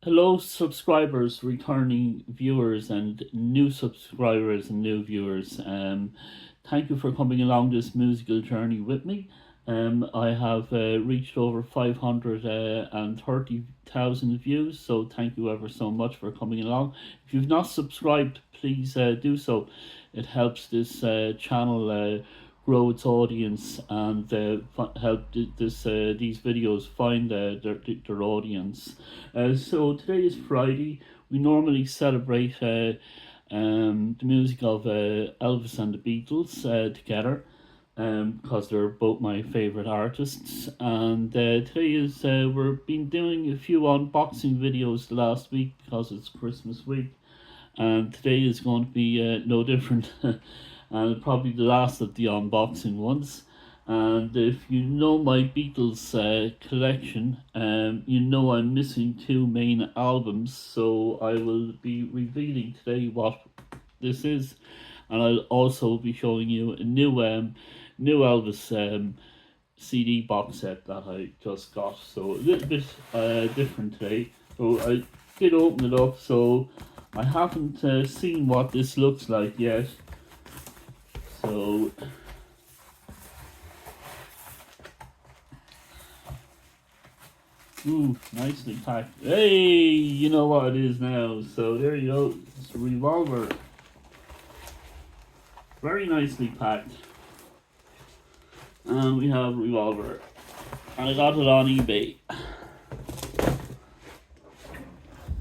Hello, subscribers, returning viewers, and new subscribers and new viewers. Thank you for coming along this musical journey with me. I have reached over 530,000 views, so thank you ever so much for coming along. If you've not subscribed, please do so. It helps this channel grow its audience and help these videos find their audience. So today is Friday. We normally celebrate the music of Elvis and the Beatles together, because they're both my favourite artists. And today is we've been doing a few unboxing videos the last week because it's Christmas week, and today is going to be no different. And probably the last of the unboxing ones. And if you know my Beatles collection, you know I'm missing two main albums, so I will be revealing today what this is, and I'll also be showing you a new Elvis CD box set that I just got. So a little bit different today. So I did open it up, so I haven't seen what this looks like yet. So ooh, nicely packed. Hey, you know what it is now. So there you go. It's a Revolver. Very nicely packed. And we have Revolver. And I got it on eBay.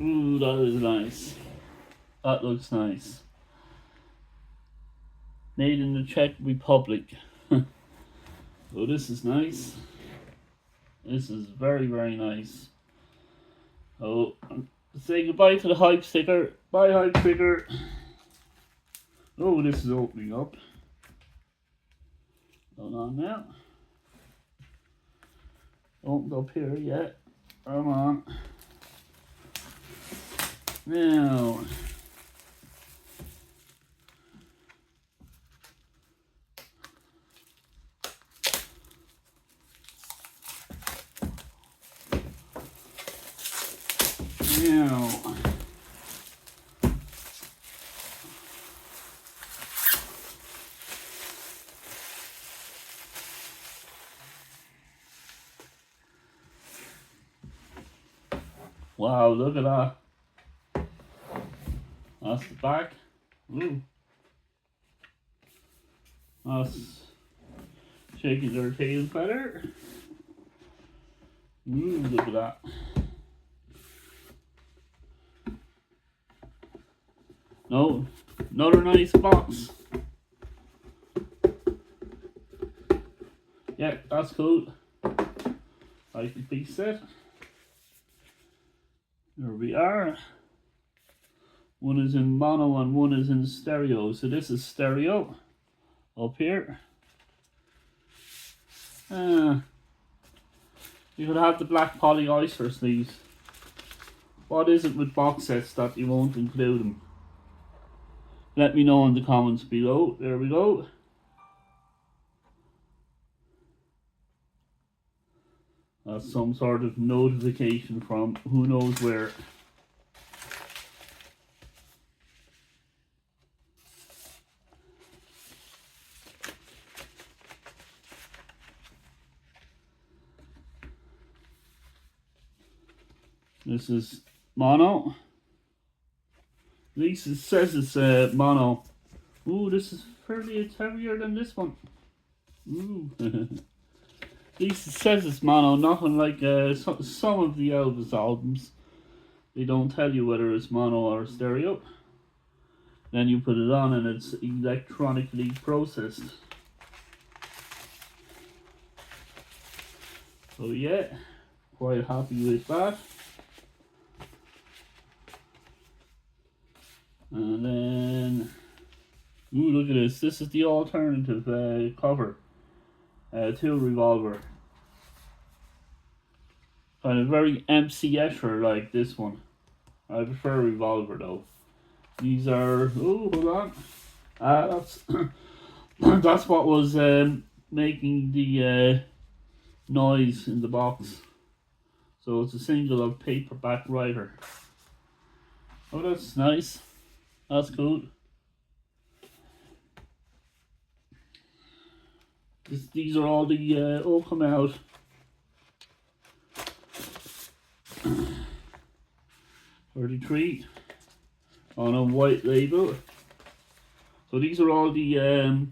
Ooh, that is nice. That looks nice. Made in the Czech Republic. So this is nice. This is very, very nice. Oh, say goodbye to the hype sticker. Bye, hype sticker. Oh, this is opening up. Hold on now. Opened up here yet. Come on. Now. Now. Wow, look at that. That's the back. Ooh. That's shaking their tail feather. Ooh, look at that. No, another nice box. Yeah, that's cool. I can piece it. There we are. One is in mono and one is in stereo. So this is stereo up here. You could have the black poly oyster sleeves. What is it with box sets that you won't include them? Let me know in the comments below. There we go. That's some sort of notification from who knows where. This is mono. At least it says it's mono. Ooh, this is fairly, it's heavier than this one. Ooh. At least it says it's mono, not unlike some of the Elvis albums. They don't tell you whether it's mono or stereo. Then you put it on and it's electronically processed. So yeah, quite happy with that. And then, ooh, look at this. This is the alternative cover to Revolver. Kind of very MC Escher like this one. I prefer Revolver though. These are, oh, hold on. That's that's what was making the noise in the box. So it's a single of paperback writer. Oh, that's nice. That's cool. These are all the all come out. $33 on a white label. So these are all the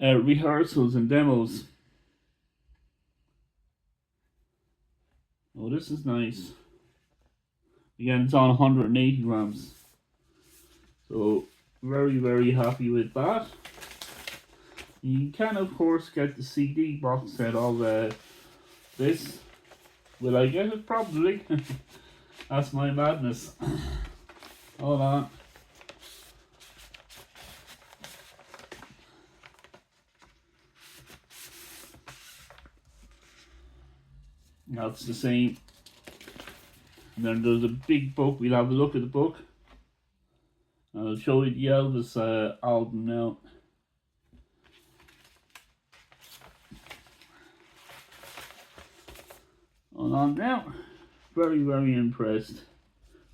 rehearsals and demos. Oh, this is nice. Again, it's on 180 grams. So very, very happy with that. You can of course get the CD box set of this. Will I get it? Probably. That's my madness. Hold on. That's the same. And then there's a big book. We'll have a look at the book. I'll show you the Elvis album now. Hold on now. Very, very impressed.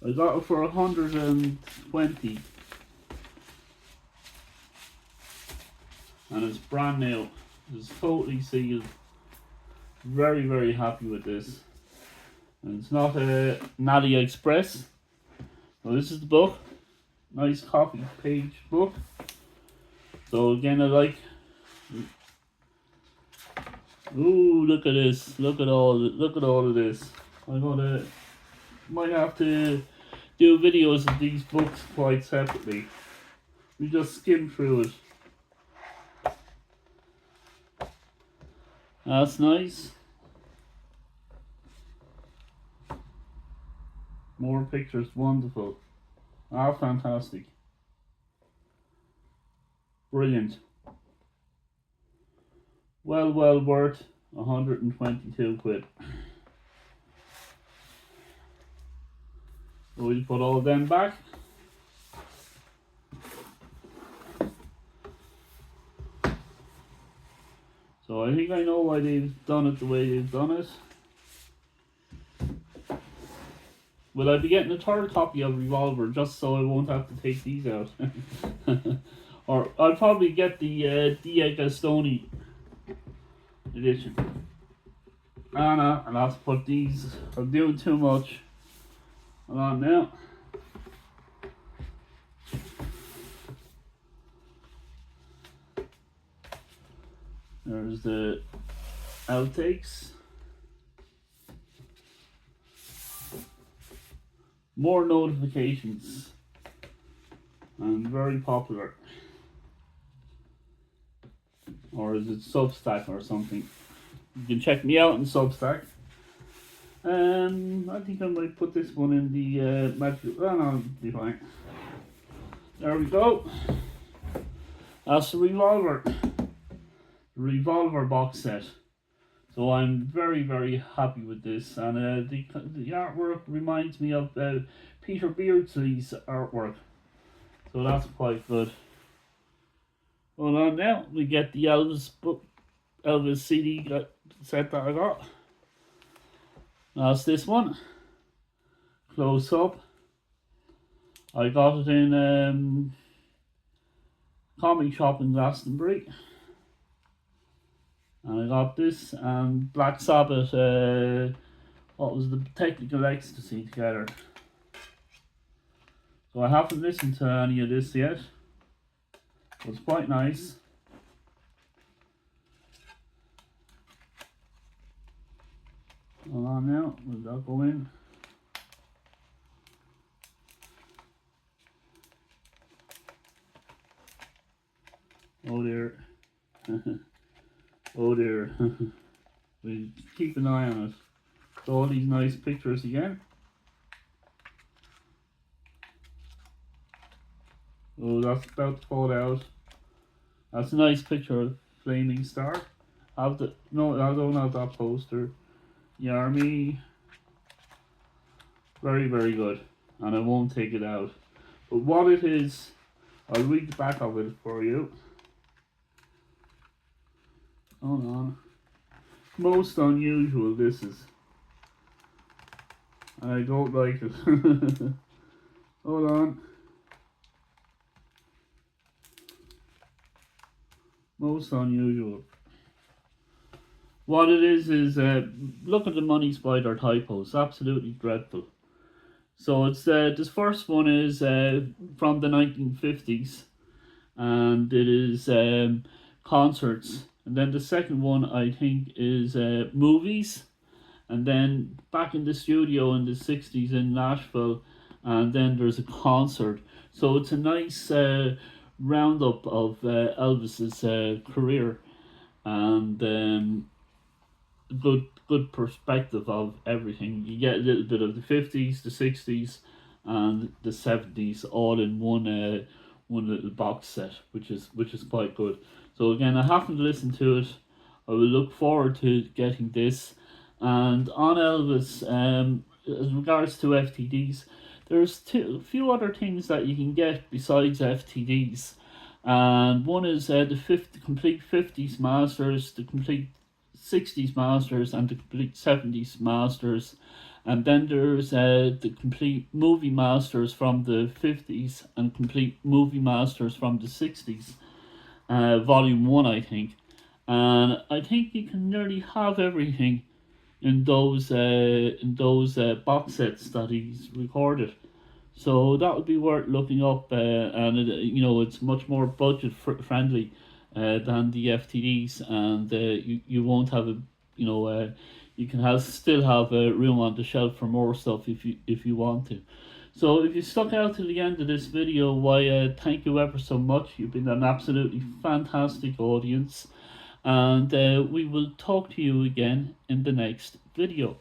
I got it for 120. And it's brand new. It's totally sealed. Very, very happy with this. And it's not a Natty Express. So this is the book. Nice copy page book. So again, I like. Ooh, look at this! Look at all of this. Might have to do videos of these books quite separately. We just skim through it. That's nice. More pictures, wonderful. Ah, fantastic. Brilliant. Well worth 122 quid. So we'll put all of them back. So I think I know why they've done it the way they've done it. Will I be getting a third copy of Revolver just so I won't have to take these out? Or I'll probably get the D.A. Gastoni edition. Ah, no, I'll have to put these. I'm doing too much. Hold on now. There's the outtakes. More notifications. And very popular. Or is it Substack or something? You can check me out on Substack. I think I might put this one in the magic. Oh no, it'll be fine. There we go. That's the Revolver. The Revolver box set. So I'm very, very happy with this, and the artwork reminds me of Peter Beardsley's artwork. So that's quite good. Hold on now, we get the Elvis CD set that I got. That's this one. Close up. I got it in comic shop in Glastonbury. And I got this and Black Sabbath, what was the Technical Ecstasy together. So I haven't listened to any of this yet. It's quite nice. Hold on now, will that go in? Oh dear. Oh dear. We'll keep an eye on it. So all these nice pictures again. Oh, that's about to fall out. That's a nice picture of Flaming Star. No, I don't have that poster. The army. Very, very good. And I won't take it out. But what it is, I'll read the back of it for you. Hold on. Most unusual, this is. and I don't like it. Hold on. Most unusual. What it is look at the Money Spider typos. Absolutely dreadful. So it's this first one is from the 1950s, and it is concerts. And then the second one I think is movies, and then back in the studio in the 60s in Nashville, and then there's a concert. So it's a nice roundup of Elvis's career, and good perspective of everything. You get a little bit of the 50s, the 60s, and the 70s all in one little box set, which is quite good. So again, I haven't listened to it. I will look forward to getting this. And on Elvis, as regards to FTDs, there's a few other things that you can get besides FTDs. And one is the complete 50s masters, the complete 60s masters, and the complete 70s masters. And then there's the complete movie masters from the 50s and complete movie masters from the 60s. Volume 1, I think. And I think you can nearly have everything in those box sets that he's recorded. So that would be worth looking up, and it's much more budget friendly than the FTDs, and you won't have you can still have room on the shelf for more stuff if you want to. So if you stuck out to the end of this video, why thank you ever so much. You've been an absolutely fantastic audience, and we will talk to you again in the next video.